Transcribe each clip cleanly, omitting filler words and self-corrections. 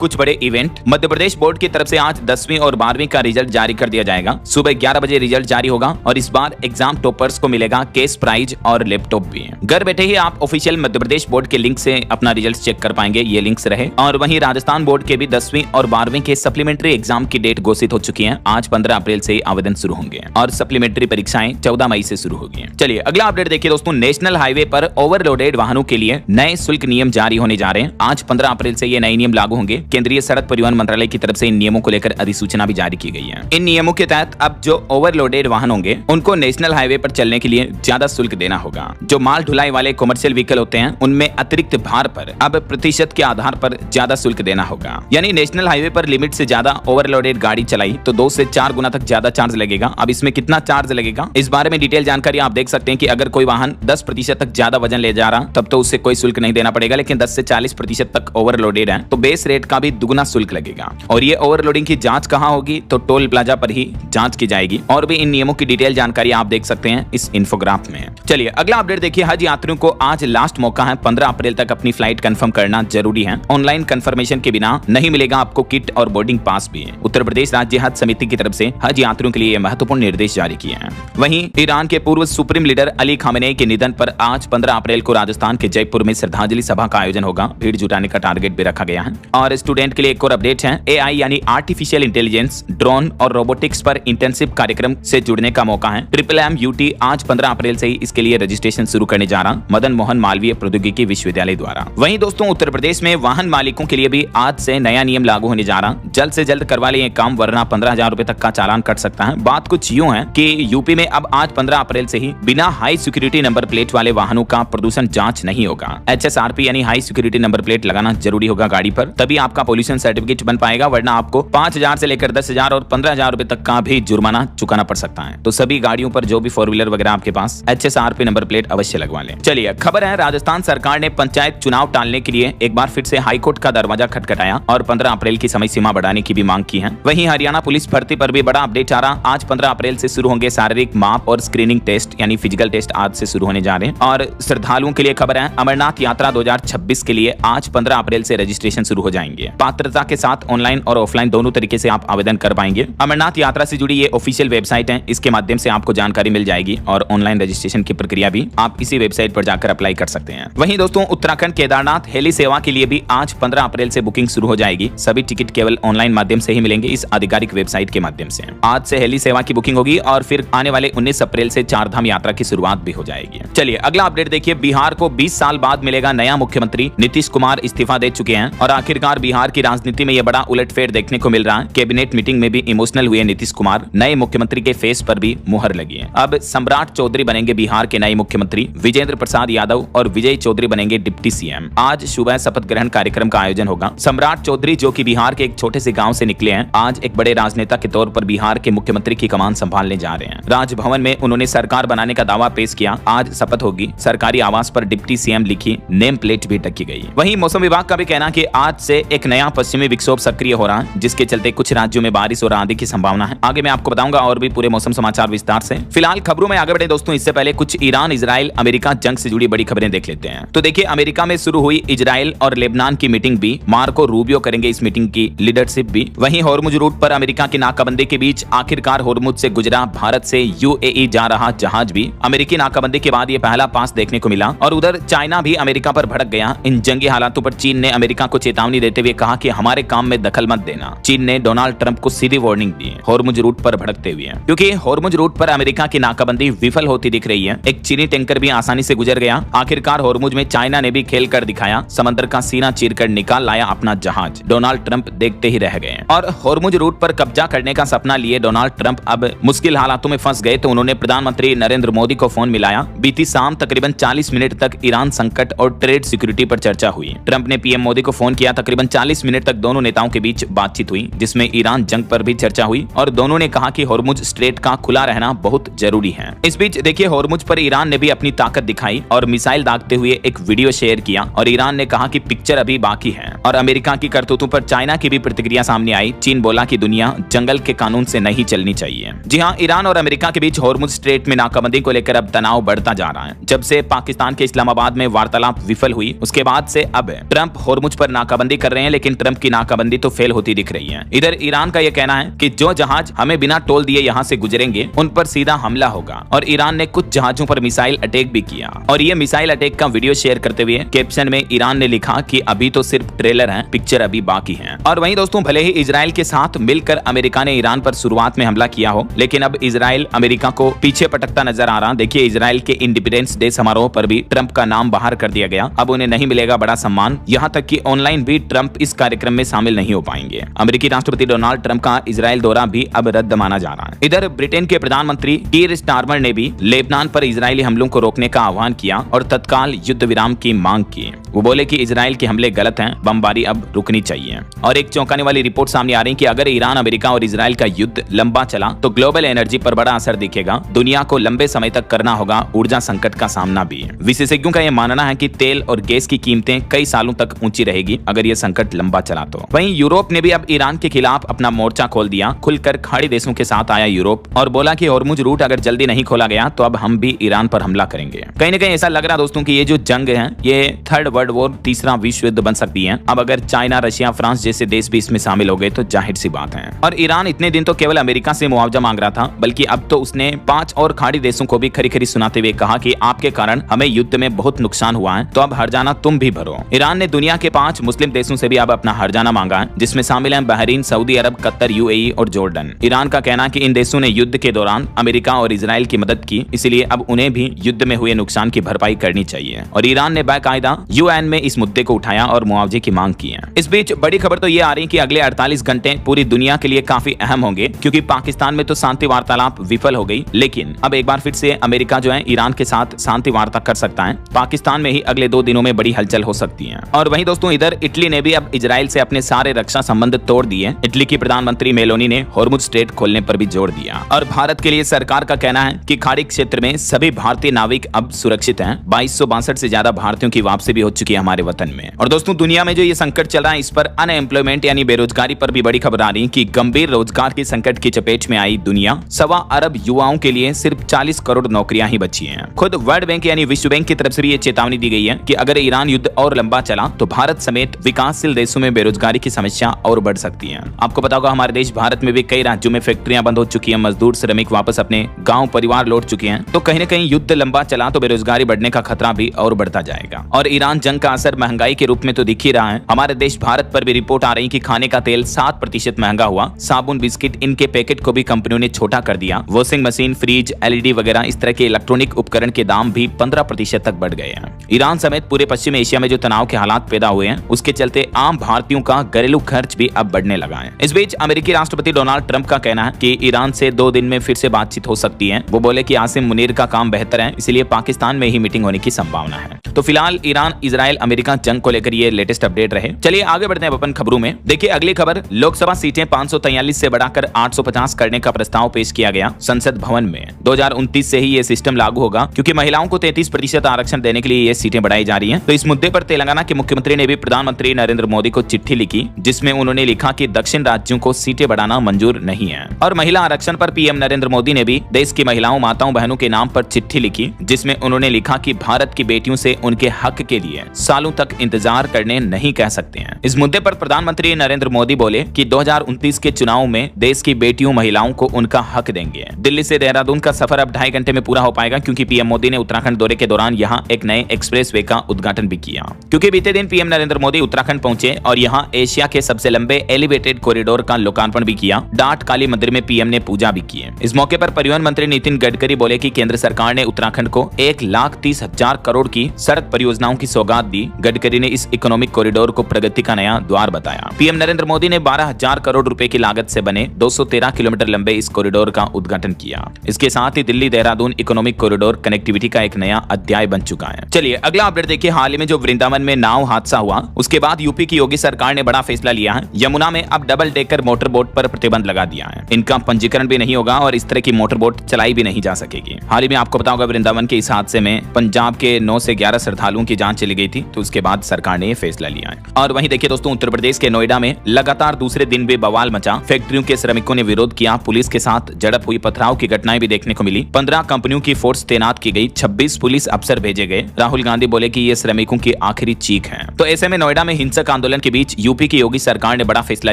कुछ बड़े event. Madhya Pradesh board की तरफ से आज 10वीं और 12वीं का रिजल्ट जारी कर दिया जाएगा। सुबह 11 बजे रिजल्ट जारी होगा और इस बार एग्जाम टॉपर्स को मिलेगा कैश प्राइज और लैपटॉप भी। घर बैठे ही आप ऑफिशियल मध्य प्रदेश बोर्ड के लिंक से अपना रिजल्ट चेक कर पाएंगे, ये लिंक्स रहे। और वहीं राजस्थान बोर्ड के भी 10वीं और 12वीं के सप्लीमेंट्री एग्जाम की डेट घोषित हो चुकी है। आज 15 अप्रैल से आवेदन शुरू होंगे और सप्लीमेंट्री परीक्षाएं 14 मई से शुरू होगी। चलिए अगला अपडेट देखिए दोस्तों, नेशनल हाईवे पर ओवरलोडेड वाहनों के लिए नए शुल्क नियम जारी होने जा रहे हैं। आज 15 अप्रैल से ये नए नियम लागू होंगे। केंद्रीय सड़क परिवहन मंत्रालय की तरफ से इन नियमों को लेकर अधिसूचना भी जारी की गई है। इन नियमों के तहत अब जो ओवरलोडेड वाहन होंगे उनको नेशनल हाईवे पर चलने के लिए ज्यादा शुल्क देना होगा। जो माल ढुलाई वाले कमर्शियल व्हीकल होते हैं उनमें अतिरिक्त भार पर अब प्रतिशत के आधार पर ज्यादा शुल्क देना होगा। यानी नेशनल हाईवे पर लिमिट से ज्यादा ओवरलोडेड गाड़ी चलाई तो 2 से 4 गुना तक ज्यादा चार्ज लगेगा। अब इसमें कितना चार्ज लगेगा इस बारे में डिटेल जानकारी आप देख सकते हैं कि अगर कोई वाहन 10% तक ज्यादा वजन ले जा रहा तब तो उससे कोई शुल्क नहीं देना पड़ेगा, लेकिन 10 से 40% तक ओवरलोडेड है तो बेस रेट का भी दुगुना शुल्क लगेगा। और ये ओवरलोडिंग की जांच कहां होगी तो टोल प्लाजा पर ही जांच की जाएगी। और भी इन नियमों की डिटेल जानकारी आप देख सकते हैं इस इन्फोग्राफ में। चलिए अगला अपडेट देखिए, हज यात्रियों को आज लास्ट मौका है। 15 अप्रैल तक अपनी फ्लाइट कंफर्म करना जरूरी है। ऑनलाइन कंफर्मेशन के बिना नहीं मिलेगा आपको किट और बोर्डिंग पास भी। उत्तर प्रदेश राज्य हज समिति की तरफ से हज यात्रियों के लिए महत्वपूर्ण निर्देश जारी किए हैं। वहीं ईरान के पूर्व सुप्रीम लीडर अली खामेनेई के निधन पर आज 15 अप्रैल को राजस्थान के जयपुर में श्रद्धांजलि सभा का आयोजन होगा। भीड़ जुटाने का टारगेट भी रखा गया है। और स्टूडेंट के लिए एक और अपडेट है, AI यानी आर्टिफिशियल इंटेलिजेंस, ड्रोन और रोबोटिक्स पर इंटर्नशिप कार्यक्रम से जुड़ने का मौका है। MMUT आज 15 अप्रैल से ही इसके लिए रजिस्ट्रेशन शुरू करने जा रहा मदन मोहन मालवीय प्रौद्योगिकी विश्वविद्यालय द्वारा। वहीं दोस्तों उत्तर प्रदेश में वाहन मालिकों के लिए भी आज से नया नियम लागू होने जा रहा। जल्द से जल्द करवा लें ये काम, वरना 15,000 रुपए तक का चालान कट सकता है। बात कुछ यूं है कि यूपी में अब आज 15 अप्रैल से ही बिना हाई सिक्योरिटी नंबर प्लेट वाले वाहनों का प्रदूषण जांच नहीं होगा। HSRP यानी हाई सिक्योरिटी नंबर प्लेट लगाना जरूरी होगा गाड़ी पर, तभी आपका पोल्यूशन सर्टिफिकेट बन पाएगा, वरना आपको 5,000 से लेकर 10,000 और 15,000 रुपए तक का भी जुर्माना चुकाना पड़ सकता है। तो सभी गाड़ियों पर जो भी 4 व्हीलर वगैरह आपके पास HSRP नंबर प्लेट अवश्य लगवा लें। चलिए खबर है, राजस्थान सरकार ने पंचायत चुनाव टालने के लिए एक बार फिर से हाईकोर्ट का दरवाजा खटखटाया और 15 अप्रैल की समय सीमा बढ़ाने की भी मांग की है। वहीं हरियाणा पुलिस भर्ती पर भी बड़ा अपडेट आ रहा। आज 15 अप्रैल से शुरू होंगे शारीरिक माप और स्क्रीनिंग टेस्ट यानी फिजिकल टेस्ट आज से शुरू होने जा रहे हैं। और श्रद्धालुओं के लिए खबर है, अमरनाथ यात्रा 2026 के लिए आज 15 अप्रैल से रजिस्ट्रेशन शुरू हो जाएंगे। पात्रता के साथ ऑनलाइन और ऑफलाइन दोनों तरीके से आप आवेदन कर पाएंगे। अमरनाथ यात्रा से जुड़ी ये ऑफिशियल वेबसाइट है, इसके माध्यम से आपको जानकारी मिल जाएगी और ऑनलाइन रजिस्ट्रेशन की प्रक्रिया भी आप इसी वेबसाइट पर जाकर अप्लाई कर सकते हैं। वहीं दोस्तों उत्तराखंड केदारनाथ हेली सेवा के लिए भी आज 15 अप्रैल से बुकिंग शुरू हो जाएगी। सभी टिकट केवल ऑनलाइन माध्यम से ही मिलेंगे, इस आधिकारिक वेबसाइट के माध्यम से। आज से हेली सेवा की बुकिंग होगी और फिर आने वाले 19 अप्रैल से चारधाम यात्रा की शुरुआत भी हो जाएगी। चलिए अगला अपडेट देखिए, बिहार को 20 साल बाद मिलेगा नया मुख्यमंत्री। नीतीश कुमार इस्तीफा दे चुके हैं और आखिरकार बिहार की राजनीति में यह बड़ा उलटफेर देखने को मिल रहा है। कैबिनेट मीटिंग में भी इमोशनल हुए नीतीश कुमार, नए मुख्यमंत्री के फेस पर भी मुहर लगी है। अब सम्राट चौधरी बनेंगे बिहार के नए मुख्यमंत्री। विजेंद्र प्रसाद यादव और विजय चौधरी बनेंगे डिप्टी CM। आज सुबह शपथ ग्रहण कार्यक्रम का आयोजन होगा। सम्राट चौधरी जो कि बिहार के एक छोटे से गांव से निकले हैं, आज एक बड़े राजनेता के तौर पर बिहार के मुख्यमंत्री की कमान संभालने जा रहे हैं। राजभवन में उन्होंने सरकार बनाने का दावा पेश किया। आज शपथ होगी। सरकारी आवास पर डिप्टी CM लिखी नेम प्लेट भी ढकी गई। वहीं मौसम विभाग का भी कहना कि आज से एक नया पश्चिमी विक्षोभ सक्रिय हो रहा है, जिसके चलते कुछ राज्यों में बारिश और आंधी की संभावना है। आगे मैं आपको बताऊंगा और भी पूरे मौसम समाचार विस्तार से। फिलहाल खबरों में आगे बढ़े दोस्तों, इससे पहले कुछ ईरान इजराइल अमेरिका जंग से जुड़ी बड़ी खबरें देख लेते हैं। तो देखिए, अमेरिका में शुरू हुई इजराइल और लेबनान की मीटिंग भी, मार्को रूबियो करेंगे इस मीटिंग की लीडरशिप भी। वहीं हॉर्मुज रूट पर अमेरिका की नाकाबंदी के बीच आखिरकार हॉर्मुज से गुजरा भारत से UAE जा रहा जहाज भी। अमेरिकी नाकाबंदी के बाद ये पहला पास देखने को मिला। और उधर चाइना भी अमेरिका पर भड़क गया। इन जंगी हालातों पर चीन ने अमेरिका को चेतावनी देते हुए कहा कि हमारे काम में दखल मत देना। चीन ने डोनाल्ड ट्रंप को सीधी वार्निंग दी हॉर्मुज रूट पर भड़कते हुए, क्योंकि हॉर्मुज रूट पर अमेरिका की नाकाबंदी विफल होती दिख रही है। एक चीनी टैंकर भी आसानी से गुजर गया। आखिरकार हॉर्मुज में चाइना ने भी खेल कर दिखाया। समंदर का सीना चीरकर निकाल लाया अपना जहाज। डोनाल्ड ट्रंप देखते ही रह गए। और हॉर्मुज रूट पर कब्जा करने का सपना लिए डोनाल्ड ट्रंप अब मुश्किल हालातों में फंस गए तो उन्होंने प्रधानमंत्री नरेंद्र मोदी को फोन मिलाया। बीती शाम तकरीबन 40 मिनट तक ईरान संकट और ट्रेड सिक्योरिटी पर चर्चा हुई। ट्रंप ने PM मोदी को फोन किया। तकरीबन 40 मिनट तक दोनों नेताओं के बीच बातचीत हुई, जिसमें ईरान जंग पर भी चर्चा हुई और दोनों ने कहा कि हॉर्मुज स्ट्रेट का खुला रहना बहुत जरूरी है। इस बीच देखिए, हॉर्मुज पर ईरान ने भी अपनी ताकत दिखाई और मिसाइल दागते हुए एक वीडियो शेयर किया और ईरान ने कहा कि पिक्चर अभी बाकी है। और अमेरिका की करतूतों पर चाइना की भी प्रतिक्रिया सामने आई। चीन बोला कि दुनिया जंगल के कानून से नहीं चलनी चाहिए। जी हाँ, ईरान और अमेरिका के बीच हॉर्मुज स्ट्रेट में नाकाबंदी को लेकर अब तनाव बढ़ता जा रहा है। जब से पाकिस्तान के इस्लामाबाद में वार्तालाप विफल हुई, उसके बाद से अब ट्रंप हॉर्मुज पर नाकाबंदी कर रहे हैं। हैं, लेकिन ट्रंप की नाकाबंदी तो फेल होती दिख रही है। इधर ईरान का यह कहना है कि जो जहाज हमें बिना टोल दिए यहाँ से गुजरेंगे उन पर सीधा हमला होगा, और ईरान ने कुछ जहाजों पर मिसाइल अटैक भी किया। और ये मिसाइल अटैक का वीडियो शेयर करते हुए कैप्शन में ईरान ने लिखा कि अभी तो सिर्फ ट्रेलर है, पिक्चर अभी बाकी है। और वहीं दोस्तों, भले ही इजराइल के साथ मिलकर अमेरिका ने ईरान पर शुरुआत में हमला किया हो, लेकिन अब इजराइल अमेरिका को पीछे पटकता नजर आ रहा। देखिए, इजराइल के इंडिपेंडेंस डे समारोह पर भी ट्रंप का नाम बाहर कर दिया गया। अब उन्हें नहीं मिलेगा बड़ा सम्मान, यहाँ तक कि ऑनलाइन भी ट्रंप इस कार्यक्रम में शामिल नहीं हो पाएंगे। अमेरिकी राष्ट्रपति डोनाल्ड ट्रंप का इजराइल दौरा भी अब रद्द माना जा रहा है। इधर ब्रिटेन के प्रधानमंत्री कीर स्टारमर ने भी लेबनान पर इजरायली हमलों को रोकने का आह्वान किया और तत्काल युद्ध विराम की मांग की। वो बोले कि इजराइल के हमले गलत हैं, बमबारी अब रुकनी चाहिए। और एक चौंकाने वाली रिपोर्ट सामने आ रही है कि अगर ईरान, अमेरिका और इजराइल का युद्ध लंबा चला तो ग्लोबल एनर्जी पर बड़ा असर दिखेगा। दुनिया को लंबे समय तक करना होगा ऊर्जा संकट का सामना भी। विशेषज्ञों का यह मानना है कि तेल और गैस की कीमतें कई सालों तक ऊंची रहेगी अगर यह संकट लंबा चला तो। वहीं यूरोप ने भी अब ईरान के खिलाफ अपना मोर्चा खोल दिया। खुलकर खाड़ी देशों के साथ आया यूरोप और बोला कि हॉर्मुज रूट अगर जल्दी नहीं खोला गया तो अब हम भी ईरान पर हमला करेंगे। कहीं न कहीं ऐसा लग रहा दोस्तों कि ये जो जंग है ये थर्ड वर्ल्ड वॉर, तीसरा विश्व युद्ध बन सकती है। अब अगर चाइना, रशिया, फ्रांस जैसे देश भी इसमें शामिल हो गए तो जाहिर सी बात है। और ईरान इतने दिन तो केवल अमेरिका से मुआवजा मांग रहा था, बल्कि अब तो उसने 5 और खाड़ी देशों को भी खरी खरी सुनाते हुए कहा कि आपके कारण हमें युद्ध में बहुत नुकसान हुआ है, तो अब हर्जाना तुम भी भरो। ईरान ने दुनिया के 5 मुस्लिम देशों से भी अब अपना हर्जाना मांगा है, जिसमें शामिल है बहरीन, सऊदी अरब, कतर, यूएई और जॉर्डन। ईरान का कहना है कि इन देशों ने युद्ध के दौरान अमेरिका और इजराइल की मदद की, इसलिए अब उन्हें भी युद्ध में हुए नुकसान की भरपाई करनी चाहिए। और ईरान ने बाकायदा यूएन में इस मुद्दे को उठाया और मुआवजे की मांग की है। इस बीच बड़ी खबर तो ये आ रही है कि अगले 48 घंटे पूरी दुनिया के लिए काफी अहम होंगे, क्योंकि पाकिस्तान में तो शांति वार्तालाप विफल हो गई, लेकिन अब एक बार फिर से अमेरिका जो है ईरान के साथ शांति वार्ता कर सकता है। पाकिस्तान में ही अगले 2 दिनों में बड़ी हलचल हो सकती है। और वहीं दोस्तों, इधर इटली ने भी अब इजराइल से अपने सारे रक्षा संबंध तोड़ दिए। इटली की प्रधानमंत्री मेलोनी ने हॉर्मुज स्ट्रेट खोलने पर भी जोर दिया। और भारत के लिए सरकार का कहना है कि खाड़ी क्षेत्र में सभी भारतीय नाविक अब सुरक्षित हैं। 2262 से ज्यादा भारतीयों की वापसी भी हो चुकी है हमारे वतन में। और दोस्तों, दुनिया में जो ये संकट चल रहा है, इस पर अनएम्प्लॉयमेंट यानी बेरोजगारी पर भी बड़ी खबर आ रही है कि गंभीर रोजगार की संकट की चपेट में आई दुनिया। 1.25 अरब युवाओं के लिए सिर्फ 40 करोड़ नौकरियां ही बची हैं। खुद वर्ल्ड बैंक यानी विश्व बैंक की तरफ से भी ये चेतावनी दी गई है कि अगर ईरान युद्ध और लंबा चला तो भारत समेत विकासशील देशों में बेरोजगारी की समस्या और बढ़ सकती है। आपको पता होगा, हमारे देश भारत में भी कई राज्यों में फैक्ट्रियां बंद हो चुकी हैं, मजदूर श्रमिक वापस अपने गाँव परिवार लौट चुके हैं। तो कहीं न कहीं युद्ध लंबा चला तो बेरोजगारी बढ़ने का खतरा भी और बढ़ता जाएगा। और ईरान जंग का असर महंगाई के रूप में तो दिख ही रहा है। हमारे देश भारत पर भी रिपोर्ट आ रही कि खाने का तेल 7% महंगा हुआ। साबुन, बिस्किट, इनके पैकेट को भी कंपनियों ने छोटा कर दिया। वॉशिंग मशीन, फ्रिज, एलईडी वगैरह इस तरह के इलेक्ट्रॉनिक उपकरण के दाम भी 15% तक बढ़ गए हैं। ईरान समेत पूरे पश्चिम एशिया में जो तनाव के हालात पैदा हुए हैं, उसके चलते आम भारतीयों का घरेलू खर्च भी अब बढ़ने लगा है। इस बीच अमेरिकी राष्ट्रपति डोनाल्ड ट्रंप का कहना है कि ईरान से 2 दिन में फिर से बातचीत हो सकती है। वो बोले कि आसिम मुनीर का काम बेहतर है, इसलिए पाकिस्तान में ही मीटिंग होने की संभावना है। तो फिलहाल ईरान, इजराइल, अमेरिका जंग को लेकर ये लेटेस्ट अपडेट रहे। चलिए आगे बढ़ते हैं अपन खबरों में। देखिए अगली खबर, लोकसभा सीटें 543 से बढ़ाकर 850 करने का प्रस्ताव पेश किया गया संसद भवन में। 2029 से ही ये सिस्टम लागू होगा, क्योंकि महिलाओं को 33% आरक्षण देने के लिए ये सीटें बढ़ाई जा रही हैं। तो इस मुद्दे पर तेलंगाना के मुख्यमंत्री ने भी प्रधानमंत्री नरेंद्र मोदी को चिट्ठी लिखी, जिसमें उन्होंने लिखा कि दक्षिण राज्यों को सीटें बढ़ाना मंजूर नहीं है। और महिला आरक्षण पर पीएम नरेंद्र मोदी ने भी देश की महिलाओं, माताओं, बहनों के नाम पर चिट्ठी लिखी, जिसमें उन्होंने लिखा कि भारत की बेटियों से उनके हक के लिए सालों तक इंतजार करने नहीं कह सकते हैं। इस मुद्दे पर प्रधानमंत्री नरेंद्र मोदी बोले कि 2029 के चुनाव में देश की बेटियों, महिलाओं को उनका हक देंगे। दिल्ली से देहरादून का सफर अब 2.5 घंटे में पूरा हो पाएगा, क्योंकि पीएम मोदी ने उत्तराखंड दौरे के दौरान यहां एक नए एक्सप्रेसवे का उद्घाटन भी किया। क्योंकि बीते दिन पीएम नरेंद्र मोदी उत्तराखंड पहुंचे और यहां एशिया के सबसे लंबे एलिवेटेड कॉरिडोर का लोकार्पण भी किया। डाट काली मंदिर में पीएम ने पूजा भी की। इस मौके पर परिवहन मंत्री नितिन गडकरी बोले कि केंद्र सरकार ने उत्तराखंड को 1,30,000 करोड़ की सड़क परियोजनाओं की सौगात दी। गडकरी ने इस इकोनॉमिक कॉरिडोर को प्रगति का नया द्वार बताया। पीएम नरेंद्र मोदी ने 12,000 करोड़ रुपए की लागत से बने 213 किलोमीटर लंबे इस कॉरिडोर का उद्घाटन किया। इसके साथ ही Delhi Dehradun economic corridor connectivity का एक नया अध्याय बन चुका है। चलिए अगला अपडेट देखिए। हाल ही में जो वृंदावन में नाव हादसा हुआ, उसके बाद यूपी की योगी सरकार ने बड़ा फैसला लिया है। यमुना में अब डबल डेकर मोटर बोट पर प्रतिबंध लगा दिया है। इनका पंजीकरण भी नहीं होगा और इस तरह की मोटर बोट चलाई भी नहीं जा सकेगी। हाल ही में आपको पता होगा, वृंदावन के इस हादसे में पंजाब के 9 से 11 श्रद्धालुओं की जान चली गई थी। तो उसके बाद सरकार ने यह फैसला लिया है। और वहीं देखिए दोस्तों, उत्तर प्रदेश के नोएडा में लगातार दूसरे दिन भी बवाल मचा। फैक्ट्रियों के श्रमिकों ने विरोध किया, पुलिस के साथ झड़प हुई, पथराव की घटनाएं भी देखने को मिली। 15 कंपनियों की फोर्स तैनात की गई, 26 पुलिस अफसर भेजे गए। राहुल गांधी बोले कि ये श्रमिकों की आखिरी चीख है। तो ऐसे में नोएडा में हिंसक आंदोलन के बीच यूपी की योगी सरकार ने बड़ा फैसला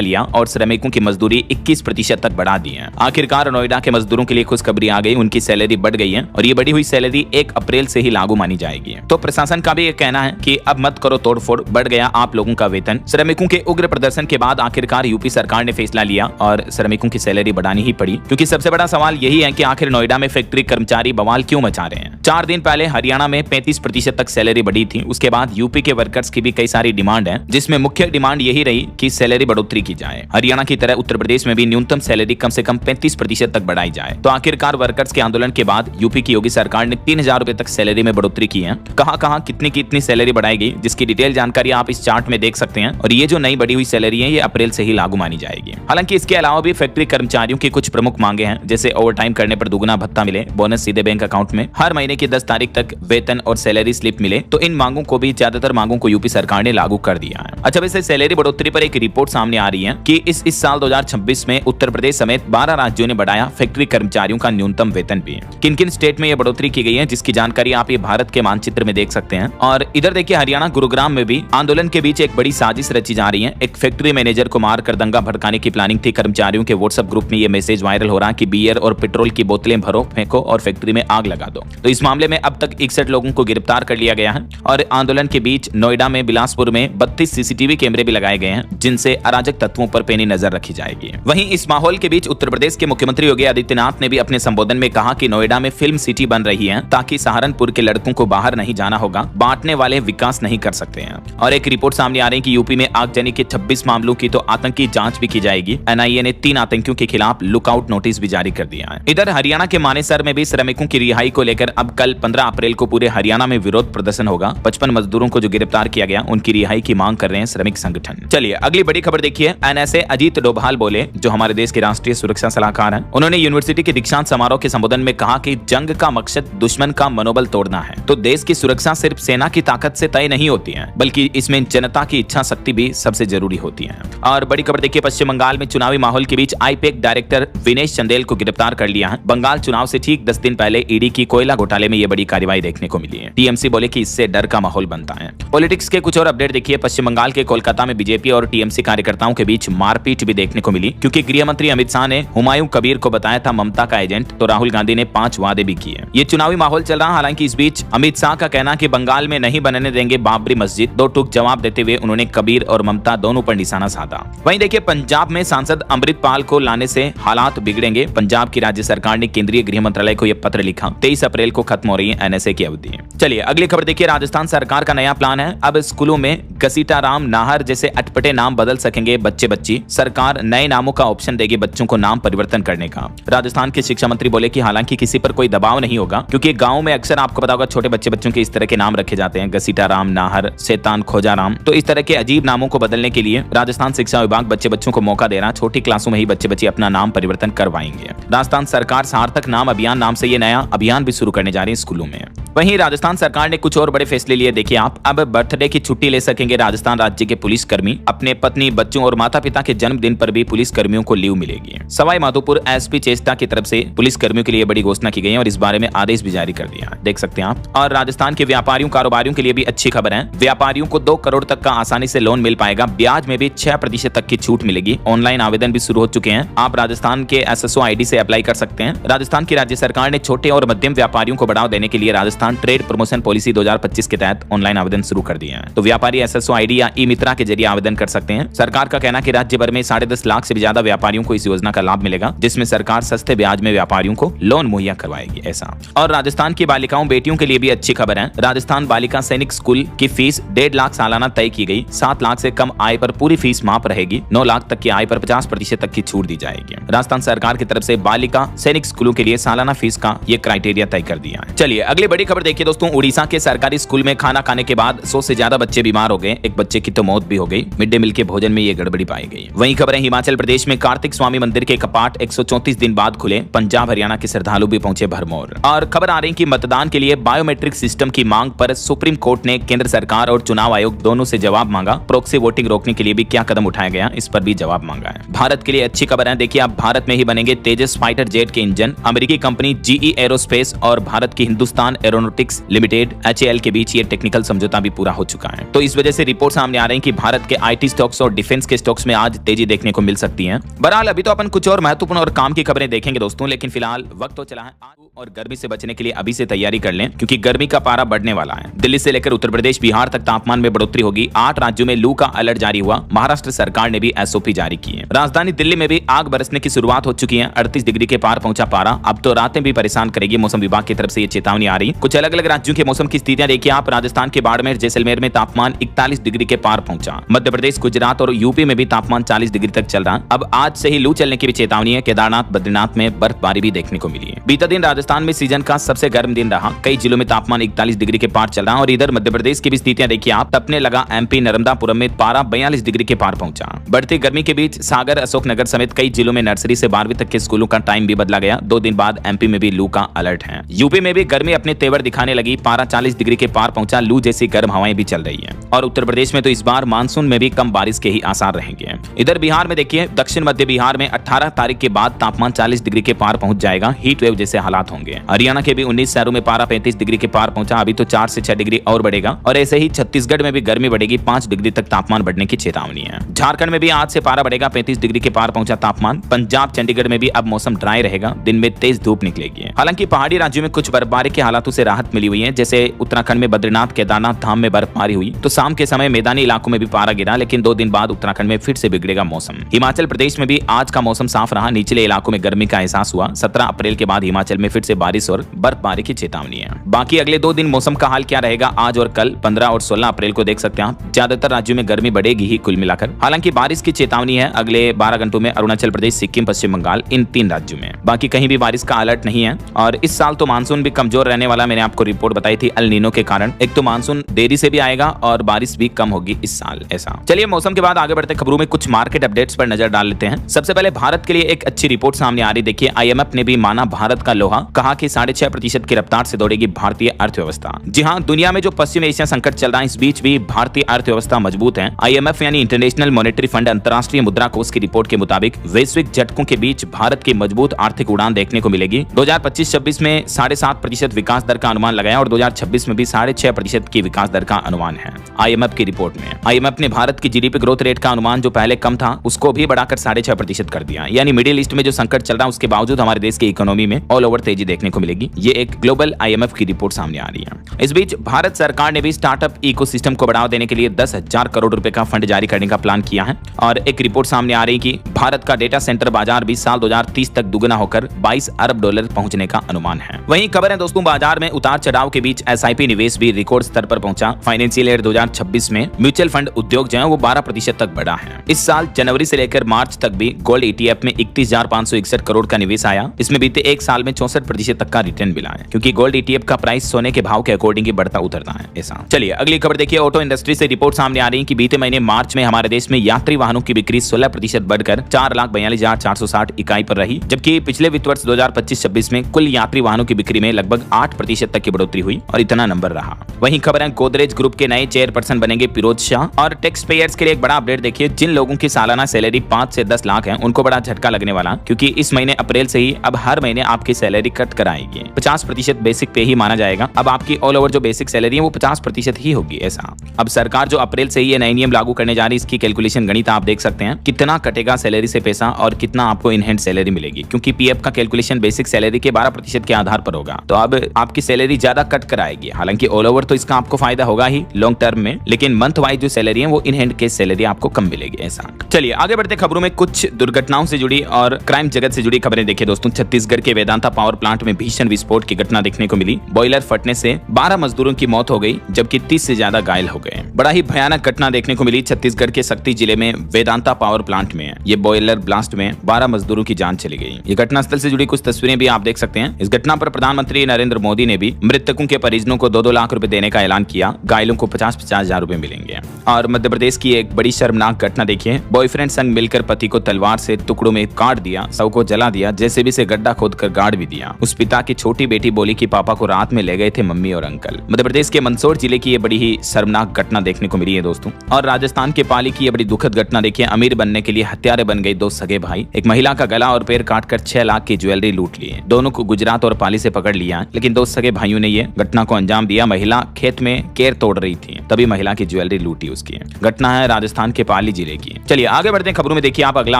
लिया और श्रमिकों की मजदूरी 21% तक बढ़ा दी है। आखिरकार नोएडा के मजदूरों के लिए खुशखबरी आ गई, उनकी सैलरी बढ़ गई है और ये बढ़ी हुई सैलरी 1 अप्रैल से ही लागू मानी जाएगी। तो प्रशासन का भी ये कहना है कि अब मत करो तोड़फोड़, बढ़ गया आप लोगों का वेतन। श्रमिकों के उग्र प्रदर्शन के बाद आखिरकार यूपी सरकार ने फैसला लिया और श्रमिकों की सैलरी बढ़ानी ही पड़ी, क्योंकि सबसे बड़ा सवाल यही है कि आखिर नोएडा में फैक्ट्री कर्मचारी बवाल क्यों मचा रहे हैं। 4 दिन पहले हरियाणा में 35% तक सैलरी बढ़ी थी। उसके बाद यूपी के वर्कर्स की भी कई सारी डिमांड है, जिसमें मुख्य डिमांड यही रही कि सैलरी बढ़ोतरी की जाए। हरियाणा की तरह उत्तर प्रदेश में भी न्यूनतम सैलरी कम से कम 35% तक बढ़ाई जाए। तो आखिरकार वर्कर्स के आंदोलन के बाद यूपी की योगी सरकार ने 3000 रुपए तक सैलरी में बढ़ोतरी की है। कहां कितनी की इतनी सैलरी बढ़ाई गई, जिसकी डिटेल जानकारी आप इस चार्ट में देख सकते हैं। और ये जो नई बढ़ी हुई सैलरी है, ये अप्रैल से ही लागू मानी जाएगी। हालांकि इसके अलावा भी फैक्ट्री कर्मचारियों की कुछ प्रमुख मांगे हैं, जैसे ओवरटाइम करने पर दुगुना भत्ता मिले, बोनस सीधे बैंक अकाउंट में, हर महीने की 10 तारीख तक वेतन और सैलरी स्लिप मिले। तो इन मांगों को भी, ज्यादातर मांगों को यूपी सरकार ने लागू कर दिया है। अच्छा, वैसे सैलरी बढ़ोतरी पर एक रिपोर्ट सामने आ रही है कि इस साल 2026 में उत्तर प्रदेश समेत 12 राज्यों ने बढ़ाया फैक्ट्री कर्मचारियों का न्यूनतम वेतन भी। किन किन स्टेट में यह बढ़ोतरी की गई है, जिसकी जानकारी आप ये भारत के मानचित्र में देख सकते हैं। और इधर देखिए, हरियाणा गुरुग्राम में भी आंदोलन के बीच एक बड़ी साजिश रची जा रही है। एक फैक्ट्री मैनेजर को मारकर दंगा भड़काने की प्लानिंग थी। कर्मचारियों के व्हाट्सएप ग्रुप में यह मैसेज वायरल हो रहा है कि बियर और पेट्रोल की बोतलें भरो, फेंको और फैक्ट्री में आग लगा दो। तो इस मामले में अब तक 61 लोगों को गिरफ्तार कर लिया गया है। और आंदोलन के बीच नोएडा में, बिलासपुर में 32 सीसीटीवी कैमरे भी लगाए गए हैं, जिनसे अराजक तत्वों पर पैनी नजर रखी जाएगी। वहीं इस माहौल के बीच उत्तर प्रदेश के मुख्यमंत्री योगी आदित्यनाथ ने भी अपने संबोधन में कहा कि नोएडा में फिल्म सिटी बन रही है, ताकि सहारनपुर के लड़कों को बाहर नहीं जाना होगा, बांटने वाले विकास नहीं कर सकते हैं। और एक रिपोर्ट सामने आ रही है कि यूपी में आगजनी के 26 मामलों की तो आतंकी जांच भी की जाएगी। एनआईए ने 3 आतंकियों के खिलाफ लुकआउट नोटिस भी जारी कर दिया है। इधर हरियाणा के मानेसर में भी श्रमिकों की रिहाई को लेकर अब कल 15 अप्रैल को पूरे हरियाणा में विरोध प्रदर्शन होगा। 55 मजदूरों को जो गिरफ्तार किया गया, उनकी रिहाई की मांग कर रहे हैं श्रमिक संगठन। चलिए अगली बड़ी खबर देखिए। एनएसए अजीत डोभाल बोले, जो हमारे देश के राष्ट्रीय सुरक्षा सलाहकार हैं, उन्होंने यूनिवर्सिटी के दीक्षांत समारोह के संबोधन में कहा कि जंग का मकसद दुश्मन का मनोबल तोड़ना है। तो देश की सुरक्षा सिर्फ सेना की ताकत से तय नहीं होती है, बल्कि इसमें जनता की इच्छा शक्ति भी सबसे जरूरी होती है। और बड़ी खबर देखिए, पश्चिम बंगाल में चुनावी माहौल के बीच आईपैक डायरेक्टर विनेश चंदेल को गिरफ्तार कर लिया है। बंगाल चुनाव से ठीक 10 दिन पहले ईडी की कोयला घोटाले में यह बड़ी कार्रवाई देखने को मिली है। टीएमसी बोले कि इससे डर का माहौल बनता है। पॉलिटिक्स के कुछ और अपडेट देखिए। पश्चिम बंगाल के कोलकाता में बीजेपी और टीएमसी कार्यकर्ताओं के बीच मारपीट भी देखने को मिली, क्योंकि गृह मंत्री अमित शाह ने हुमायूं कबीर को बताया था ममता का एजेंट, तो राहुल गांधी ने 5 वादे भी किए। ये चुनावी माहौल चल रहा। हालांकि इस बीच अमित शाह का कहना कि बंगाल में नहीं बनने देंगे बाबरी मस्जिद, 2 टूक जवाब देते हुए उन्होंने कबीर और ममता दोनों पर निशाना साधा। वहीं देखिए, पंजाब में सांसद अमृतपाल को लाने से हालात बिगड़ेंगे। पंजाब की राज्य सरकार ने केंद्रीय गृह मंत्रालय को यह पत्र लिखा। 23 अप्रैल को खत्म हो रही है एनएसए की अवधि। चलिए अगली खबर देखिए। राजस्थान सरकार का नया प्लान है। अब स्कूलों में घसीटाराम, नाहर जैसे अटपटे नाम बदल सकेंगे बच्चे बच्ची। सरकार नए नामों का ऑप्शन देगी बच्चों को नाम परिवर्तन करने का। राजस्थान के शिक्षा मंत्री बोले कि हालांकि किसी पर कोई दबाव नहीं होगा, क्योंकि गांव में अक्सर आपको पता होगा छोटे बच्चों के इस तरह के नाम रखे जाते हैं, घसीटाराम, नाहर, शैतान, खोजाराम। तो इस तरह के अजीब नामों को बदलने के लिए राजस्थान शिक्षा विभाग बच्चों को मौका दे रहा। छोटी क्लासों में ही बच्चे अपना नाम परिवर्तन करवाएंगे। राजस्थान सरकार सार्थक नाम अभियान नाम से ये नया अभियान भी शुरू करने जा रही है स्कूलों में। वहीं राजस्थान सरकार ने कुछ और बड़े फैसले लिए। देखिए आप, अब बर्थडे की छुट्टी ले सकेंगे राजस्थान राज्य के पुलिस कर्मी। अपने पत्नी, बच्चों और माता पिता के जन्मदिन पर भी पुलिस कर्मियों को लीव मिलेगी। सवाई माधोपुर एसपी चेष्टा की तरफ से पुलिस कर्मियों के लिए बड़ी घोषणा की गई है और इस बारे में आदेश भी जारी कर दिया, देख सकते हैं आप। और राजस्थान के व्यापारियों, कारोबारियों के लिए भी अच्छी खबर है। व्यापारियों को 2 करोड़ तक का आसानी से लोन मिल पाएगा। ब्याज में भी 6% तक की छूट मिलेगी। ऑनलाइन आवेदन भी शुरू हो चुके हैं। आप राजस्थान के एसएसओ आईडी से अप्लाई कर सकते हैं। राजस्थान की राज्य सरकार ने छोटे और मध्यम व्यापारियों को बढ़ावा देने के लिए राजस्थान ट्रेड प्रमोशन पॉलिसी 2025 के तहत ऑनलाइन आवेदन शुरू कर दिए हैं। तो व्यापारी एसएसओ आईडी या ई मित्रा के जरिए आवेदन कर सकते हैं। सरकार का कहना है कि राज्य भर में 10.5 लाख से भी ज्यादा व्यापारियों को इस योजना का लाभ मिलेगा, जिसमें सरकार सस्ते ब्याज में व्यापारियों को लोन मुहैया करवाएगी, ऐसा। और राजस्थान की बालिकाओं, बेटियों के लिए भी अच्छी खबर है। राजस्थान बालिका सैनिक स्कूल की फीस 1.5 लाख सालाना तय की गई। 7 लाख से कम आय पर पूरी फीस माफ रहेगी। 9 लाख तक की आय पर 50% तक की छूट दी जाएगी। राजस्थान सरकार की तरफ से बालिका सैनिक स्कूलों के लिए सालाना फीस का ये क्राइटेरिया तय कर दिया है। चलिए अगली बड़ी खबर देखिए दोस्तों। उड़ीसा के सरकारी स्कूल में खाना खाने के बाद 100 से ज्यादा बच्चे बीमार हो गए। एक बच्चे की तो मौत भी हो गई। मिड डे मील के भोजन में ये गड़बड़ी पाई गई। वहीं खबर है हिमाचल प्रदेश में कार्तिक स्वामी मंदिर के कपाट 134 दिन बाद खुले। पंजाब हरियाणा के श्रद्धालु भी पहुंचे भरमौर। और खबर आ रही कि मतदान के लिए बायोमेट्रिक सिस्टम की मांग पर सुप्रीम कोर्ट ने केंद्र सरकार और चुनाव आयोग दोनों से जवाब मांगा। प्रोक्सी वोटिंग रोकने के लिए भी क्या कदम उठाया गया, इस पर भी जवाब मांगा है। भारत के लिए अच्छी खबर है। देखिए आप, भारत में ही बनेंगे तेजस फाइटर जेट के इंजन। अमेरिकी कंपनी जीई एरोस्पेस और भारत की हिंदुस्तान एरोनॉटिक्स लिमिटेड HAL के बीच ये टेक्निकल समझौता भी पूरा हो चुका है। तो इस वजह से रिपोर्ट सामने आ रही है कि भारत के IT स्टॉक्स और डिफेंस के स्टॉक्स में आज तेजी देखने को मिल सकती है। बहरहाल अभी तो अपन कुछ और महत्वपूर्ण और काम की खबरें देखेंगे दोस्तों, लेकिन फिलहाल वक्त तो चला है और गर्मी से बचने के लिए अभी से तैयारी कर लें, क्योंकि गर्मी का पारा बढ़ने वाला है। दिल्ली से लेकर उत्तर प्रदेश बिहार तक तापमान में बढ़ोतरी होगी। 8 राज्यों में लू का अलर्ट जारी हुआ। महाराष्ट्र सरकार ने भी SOP जारी की है। राजधानी दिल्ली में भी आग बरसने की शुरुआत हो चुकी है। 38 डिग्री के पार पहुंचा पारा। अब तो रातें भी परेशान करेगी। मौसम विभाग की तरफ से ये चेतावनी आ रही। कुछ अलग अलग राज्यों के मौसम की स्थितियां देखिए आप। राजस्थान के बाड़मेर जैसलमेर में तापमान 41 डिग्री के पार पहुंचा। मध्य प्रदेश, गुजरात और यूपी में भी तापमान 40 डिग्री तक चल रहा। अब आज से ही लू चलने की भी चेतावनी है। केदारनाथ, बद्रीनाथ में बर्फबारी भी देखने को मिली है। बीता दिन राजस्थान में सीजन का सबसे गर्म दिन रहा। कई जिलों में तापमान 41 डिग्री के पार चल रहा। और इधर मध्य प्रदेश की भी स्थितियां देखिए आप। तपने लगा MP नर्मदापुरम में पारा 42 डिग्री के पार पहुंचा। बढ़ती गर्मी के बीच सागर, अशोकनगर समेत कई जिलों में नर्सरी से 12वीं तक के स्कूलों का टाइम भी बदला गया। 2 दिन बाद MP में भी लू का अलर्ट है। यूपी में भी गर्मी अपने तेवर दिखाने लगी। पारा 40 डिग्री के पार पहुंचा। लू जैसी गर्म हवाएं भी चल रही है। और उत्तर प्रदेश में तो इस बार मानसून में भी कम बारिश के ही आसार रहेंगे। इधर बिहार में देखिए, दक्षिण मध्य बिहार में 18 तारीख के बाद तापमान 40 डिग्री के पार पहुंच जाएगा। हीट वेव जैसे हालात होंगे। हरियाणा के भी 19 शहरों में पारा 35 डिग्री के पार पहुंचा। अभी तो 4 से 6 डिग्री और बढ़ेगा। और ऐसे ही छत्तीसगढ़ में भी गर्मी बढ़ेगी। 5 डिग्री तक तापमान बढ़ने की चेतावनी है। झारखंड में भी आज से पारा बढ़ेगा। 35 डिग्री के पार पहुंचा तापमान। पंजाब, चंडीगढ़ में भी अब मौसम ड्राई रहेगा। दिन में तेज धूप निकलेगी। हालांकि पहाड़ी राज्यों में कुछ बर्फबारी के हालातों से राहत मिली हुई है। जैसे उत्तराखंड में बद्रीनाथ, केदारनाथ धाम में बर्फबारी हुई तो शाम के समय मैदानी इलाकों में भी पारा गिरा। लेकिन 2 दिन बाद उत्तराखंड में फिर से बिगड़ेगा मौसम। हिमाचल प्रदेश में भी आज का मौसम साफ रहा। निचले इलाकों में गर्मी का एहसास हुआ। 17 अप्रैल के बाद हिमाचल में फिर से बारिश और बर्फबारी की चेतावनी है। बाकी अगले 2 दिन मौसम का हाल क्या रहेगा आज और कल 15 और 16 अप्रैल को देख सकते हैं आप। ज्यादातर राज्यों में गर्मी बढ़ेगी ही कुल मिलाकर। हालांकि बारिश की चेतावनी है अगले 12 घंटों में अरुणाचल प्रदेश, सिक्किम, पश्चिम बंगाल, इन 3 राज्यों में। बाकी कहीं भी बारिश का अलर्ट नहीं है। और इस साल तो मानसून भी कमजोर रहने वाला। मैंने आपको रिपोर्ट बताई थी एल नीनो के कारण। एक तो मानसून देरी से भी आएगा और बारिश भी कम होगी इस साल। ऐसा चलिए मौसम के बाद आगे बढ़ते खबरों में कुछ मार्केट अपडेट्स पर नजर डाल लेते हैं। सबसे पहले भारत के लिए एक अच्छी रिपोर्ट सामने आ रही। देखिए IMF ने भी माना भारत का लोहा। कहा कि 6.5% की रफ्तार से दौड़ेगी भारतीय अर्थव्यवस्था। जी हाँ, दुनिया में जो पश्चिम एशिया संकट चल रहा है, इस बीच भी भारतीय अर्थव्यवस्था मजबूत है। IMF यानी इंटरनेशनल मॉनेटरी फंड, अंतर्राष्ट्रीय मुद्रा कोष की रिपोर्ट के मुताबिक वैश्विक झटकों के बीच भारत की मजबूत आर्थिक उड़ान देखने को मिलेगी। 2025-26 में 7.5% विकास दर का अनुमान लगाया और 2026 में भी 6.5% की विकास दर का अनुमान है IMF की रिपोर्ट में। IMF ने भारत की GDP ग्रोथ रेट का अनुमान जो पहले कम था उसको भी बढ़ाकर 6.5% कर दिया। यानी मिडिल ईस्ट में जो संकट चल रहा है उसके बावजूद हमारे देश की इकोनॉमी में ऑल ओवर तेजी देखने को मिलेगी। ये एक ग्लोबल IMF की रिपोर्ट सामने आ रही है। इस बीच भारत सरकार ने भी स्टार्टअप इकोसिस्टम को बढ़ावा देने के लिए 10,000 करोड़ रुपए का फंड जारी करने का प्लान किया है। और एक रिपोर्ट सामने आ रही है कि भारत का डेटा सेंटर बाजार भी साल 2030 तक दुगना होकर $22 अरब पहुंचने का अनुमान है। वहीं खबर है दोस्तों, बाजार में उतार चढ़ाव के बीच SIP निवेश भी रिकॉर्ड स्तर पर पहुंचा। फाइनेंशियल ईयर 2026 में म्यूचुअल फंड उद्योग जो है वो 12% तक बढ़ा है। इस साल जनवरी से लेकर मार्च तक भी गोल्ड ETF में 31,561 करोड़ का निवेश आया। इसमें बीते एक साल में 64% तक का रिटर्न मिला है, क्योंकि गोल्ड ETF का प्राइस सोने के भाव के अकॉर्डिंग ही बढ़ता उतरता है। ऐसा चलिए अगली खबर देखिए। ऑटो इंडस्ट्री से रिपोर्ट सामने आ रही है कि बीते महीने मार्च में हमारे देश में यात्री वाहनों की बिक्री 16% बढ़कर 4,42,460 इकाई पर रही, जबकि पिछले वित्त वर्ष 2025-26 में कुल यात्री वाहनों की बिक्री में लगभग 8% तक की बढ़ोतरी हुई और इतना नंबर रहा। वहीं खबर है गोदरेज ग्रुप के नए चेयरपर्सन बनेंगे फिरोज शाह। और टैक्स पेयर्स के लिए एक बड़ा अपडेट देखिए। जिन लोगों की सालाना सैलरी 5 से 10 लाख है उनको बड़ा झटका लगने वाला, क्योंकि इस महीने अप्रैल से ही अब हर महीने आपकी सैलरी कट कराएगी। 50% बेसिक पे ही माना जाएगा। अब आपकी ऑल ओवर जो बेसिक सैलरी है वो 50% ही होगी। ऐसा अब सरकार जो अप्रैल से ही ये नए नियम लागू करने जा रही है, इसकी कैलकुलेशन गणित आप देख सकते हैं कितना कटेगा सैलरी से पैसा और कितना आपको इन हैंड सैलरी मिलेगी, क्योंकि PF का कैलकुलेशन बेसिक सैलरी के 12% के आधार पर होगा। तो अब आपकी सैलरी ज्यादा कट कराएगी। हालांकि ऑल ओवर तो इसका आपको फायदा होगा ही लॉन्ग टर्म में, लेकिन मंथ वाइज जो सैलरी है वो इन हैंड केस सैलरी आपको कम मिलेगी। ऐसा चलिए आगे बढ़ते खबरों में कुछ दुर्घटनाओं से जुड़ी और क्राइम जगत से जुड़ी खबरें देखिए दोस्तों। छत्तीसगढ़ के वेदांता पावर प्लांट में भीषण विस्फोट की घटना देखने को मिली। बॉयलर फटने से 12 मजदूरों की मौत हो गई, जबकि 30 से ज्यादा घायल हो गए। बड़ा ही भयानक घटना देखने को मिली छत्तीसगढ़ के शक्ति जिले में वेदांता पावर प्लांट में। ये बॉयलर ब्लास्ट में 12 मजदूरों की जान चली गई। ये घटनास्थल से जुड़ी कुछ तस्वीरें भी आप देख सकते हैं। इस घटना पर प्रधानमंत्री नरेंद्र मोदी ने भी मृतकों के परिजनों को 2-2 लाख रुपए देने का ऐलान किया। घायलों को 50-50 हजार रुपए मिलेंगे। और मध्य प्रदेश की एक बड़ी शर्मनाक घटना देखिए। बॉयफ्रेंड संग मिलकर पति को तलवार से टुकड़ों में काट दिया, शव को जला दिया, जेसीबी से गड्ढा खोदकर गाड़ भी दिया। उस पिता की छोटी बेटी बोली कि पापा को रात में ले गए थे मम्मी और अंकल। मध्य प्रदेश के मंदसौर जिले की ये बड़ी ही शर्मनाक घटना देखने को मिली है दोस्तों। और राजस्थान के पाली की ये बड़ी दुखद घटना देखिए। अमीर बनने के लिए हत्यारे बन बन गए दो सगे भाई। एक महिला का गला और पैर काटकर 6 लाख की ज्वेलरी लूट ली है। दोनों को गुजरात और पाली से पकड़ लिया, लेकिन दो सगे भाइयों ने ये घटना को अंजाम दिया। महिला खेत में केर तोड़ रही थी, तभी महिला की ज्वेलरी लूटी उसकी। घटना है राजस्थान के पाली जिले की। चलिए आगे बढ़ते हैं खबरों में। देखिए आप अगला